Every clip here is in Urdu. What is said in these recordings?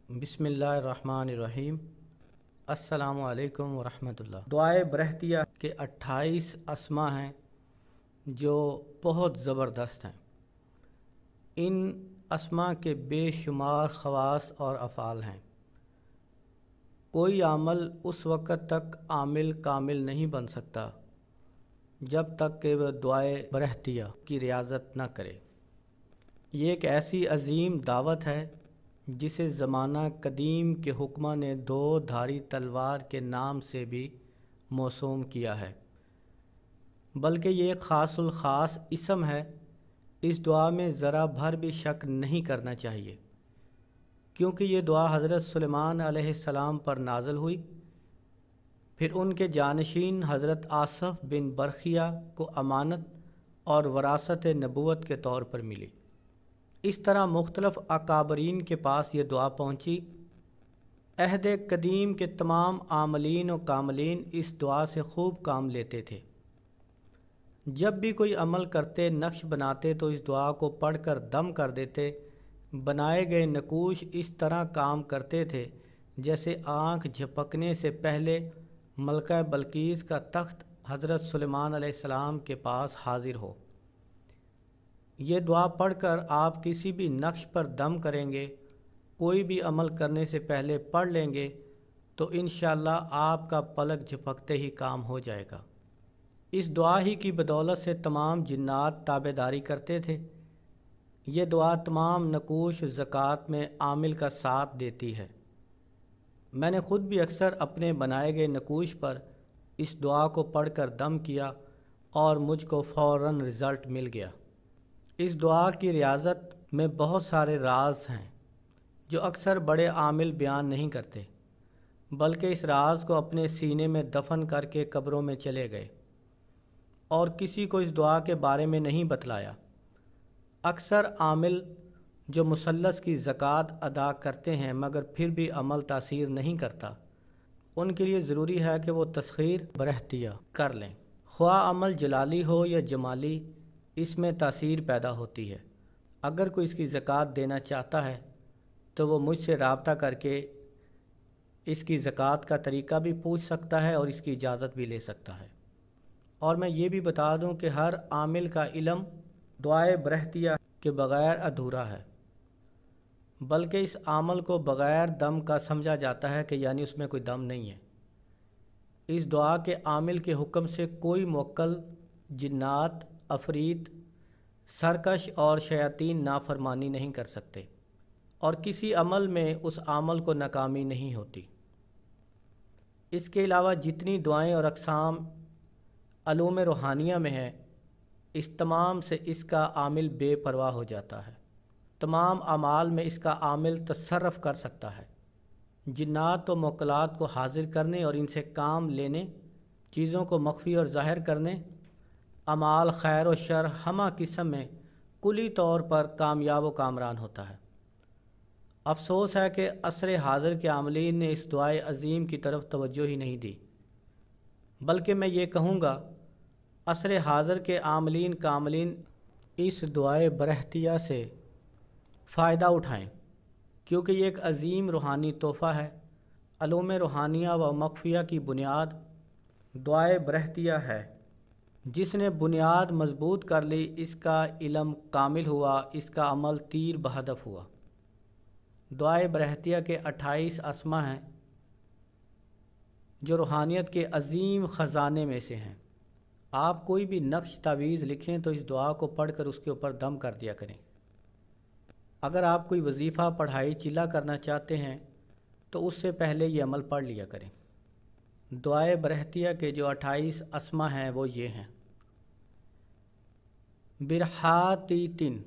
بسم اللہ الرحمن الرحیم۔ السلام علیکم ورحمۃ اللہ۔ دعائے برہتیہ کے 28 اسما ہیں جو بہت زبردست ہیں۔ ان اسما کے بے شمار خواص اور افعال ہیں۔ کوئی عمل اس وقت تک عامل کامل نہیں بن سکتا جب تک کہ وہ دعائے برہتیہ کی ریاضت نہ کرے۔ یہ ایک ایسی عظیم دعوت ہے جسے زمانہ قدیم کے حکماں نے دو دھاری تلوار کے نام سے بھی موسوم کیا ہے، بلکہ یہ ایک خاص الخاص اسم ہے۔ اس دعا میں ذرا بھر بھی شک نہیں کرنا چاہیے، کیونکہ یہ دعا حضرت سلیمان علیہ السلام پر نازل ہوئی، پھر ان کے جانشین حضرت آصف بن برخیہ کو امانت اور وراثت نبوت کے طور پر ملی۔ اس طرح مختلف اکابرین کے پاس یہ دعا پہنچی۔ عہد قدیم کے تمام عاملین و کاملین اس دعا سے خوب کام لیتے تھے۔ جب بھی کوئی عمل کرتے، نقش بناتے تو اس دعا کو پڑھ کر دم کر دیتے۔ بنائے گئے نقوش اس طرح کام کرتے تھے جیسے آنکھ جھپکنے سے پہلے ملکہ بلقیس کا تخت حضرت سلیمان علیہ السلام کے پاس حاضر ہو۔ یہ دعا پڑھ کر آپ کسی بھی نقش پر دم کریں گے، کوئی بھی عمل کرنے سے پہلے پڑھ لیں گے تو انشاءاللہ آپ کا پلک جھپکتے ہی کام ہو جائے گا۔ اس دعا ہی کی بدولت سے تمام جنات تابع داری کرتے تھے۔ یہ دعا تمام نقوش زکوٰۃ میں عامل کا ساتھ دیتی ہے۔ میں نے خود بھی اکثر اپنے بنائے گئے نقوش پر اس دعا کو پڑھ کر دم کیا اور مجھ کو فوراً رزلٹ مل گیا۔ اس دعا کی ریاضت میں بہت سارے راز ہیں جو اکثر بڑے عامل بیان نہیں کرتے، بلکہ اس راز کو اپنے سینے میں دفن کر کے قبروں میں چلے گئے اور کسی کو اس دعا کے بارے میں نہیں بتلایا۔ اکثر عامل جو مثلث کی زکوٰۃ ادا کرتے ہیں مگر پھر بھی عمل تاثیر نہیں کرتا، ان کے لیے ضروری ہے کہ وہ تسخیر برہتیہ کر لیں۔ خواہ عمل جلالی ہو یا جمالی، اس میں تاثیر پیدا ہوتی ہے۔ اگر کوئی اس کی زکوٰۃ دینا چاہتا ہے تو وہ مجھ سے رابطہ کر کے اس کی زکوٰۃ کا طریقہ بھی پوچھ سکتا ہے اور اس کی اجازت بھی لے سکتا ہے۔ اور میں یہ بھی بتا دوں کہ ہر عامل کا علم دعائے برہتیہ کے بغیر ادھورا ہے، بلکہ اس عمل کو بغیر دم کا سمجھا جاتا ہے کہ یعنی اس میں کوئی دم نہیں ہے۔ اس دعا کے عامل کے حکم سے کوئی موکل، جنات، عفریت، سرکش اور شیاطین نافرمانی نہیں کر سکتے، اور کسی عمل میں اس عمل کو ناکامی نہیں ہوتی۔ اس کے علاوہ جتنی دعائیں اور اقسام علوم روحانیہ میں ہیں، اس تمام سے اس کا عامل بے پرواہ ہو جاتا ہے۔ تمام اعمال میں اس کا عامل تصرف کر سکتا ہے۔ جنات و موکلات کو حاضر کرنے اور ان سے کام لینے، چیزوں کو مخفی اور ظاہر کرنے، اعمال خیر و شر ہمہ قسم میں کلی طور پر کامیاب و کامران ہوتا ہے۔ افسوس ہے کہ عصر حاضر کے عاملین نے اس دعائے عظیم کی طرف توجہ ہی نہیں دی، بلکہ میں یہ کہوں گا عصر حاضر کے عاملین کاملین اس دعائے برہتیہ سے فائدہ اٹھائیں، کیونکہ یہ ایک عظیم روحانی تحفہ ہے۔ علوم روحانیہ و مخفیہ کی بنیاد دعائے برہتیہ ہے۔ جس نے بنیاد مضبوط کر لی، اس کا علم کامل ہوا، اس کا عمل تیر بہدف ہوا۔ دعائے برہتیہ کے 28 اسما ہیں جو روحانیت کے عظیم خزانے میں سے ہیں۔ آپ کوئی بھی نقش تعویذ لکھیں تو اس دعا کو پڑھ کر اس کے اوپر دم کر دیا کریں۔ اگر آپ کوئی وظیفہ، پڑھائی، چلا کرنا چاہتے ہیں تو اس سے پہلے یہ عمل پڑھ لیا کریں۔ دعائے برہتیہ کے جو 28 اسما ہیں وہ یہ ہیں: برحاتیتن،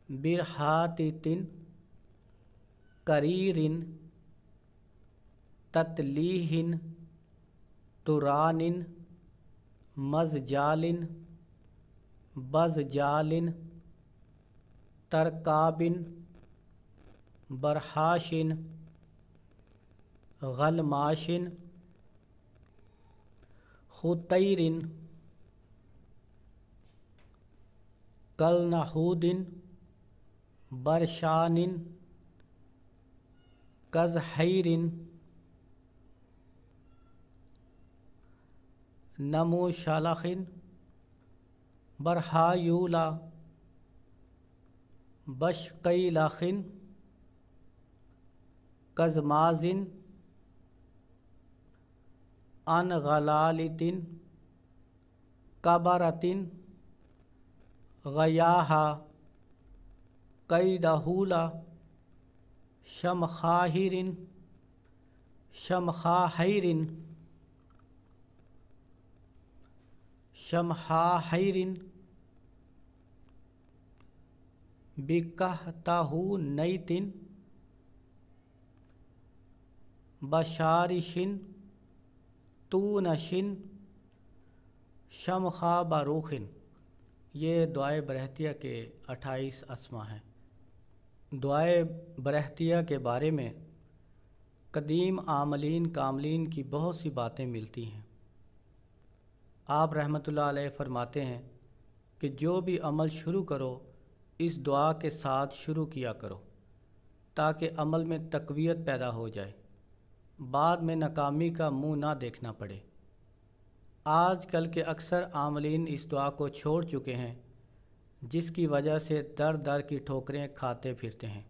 برحاتیتن، قریرن، تتلیہن، ترانن، مزجالن، بزجالن، ترکابن، برحاشن، غلماشن، خطیرن، کل نحودن، برشانن، کز حیرن نمو شالخن برہایولا بش قیلخن کز مازن ان غلالتن کبرتن غیاہا قیدہولا شمخاہرن شمخاہیرن شمخاہیرن بکہتہو نیتن بشارشن تونشن شمخا باروخن۔ یہ دعائے برہتیہ کے 28 اسما ہیں۔ دعائے برہتیہ کے بارے میں قدیم عاملین کاملین کی بہت سی باتیں ملتی ہیں۔ آپ رحمۃ اللہ علیہ فرماتے ہیں کہ جو بھی عمل شروع کرو اس دعا کے ساتھ شروع کیا کرو تاکہ عمل میں تقویت پیدا ہو جائے، بعد میں ناکامی کا منہ نہ دیکھنا پڑے۔ آج کل کے اکثر عاملین اس دعا کو چھوڑ چکے ہیں، جس کی وجہ سے در در کی ٹھوکریں کھاتے پھرتے ہیں۔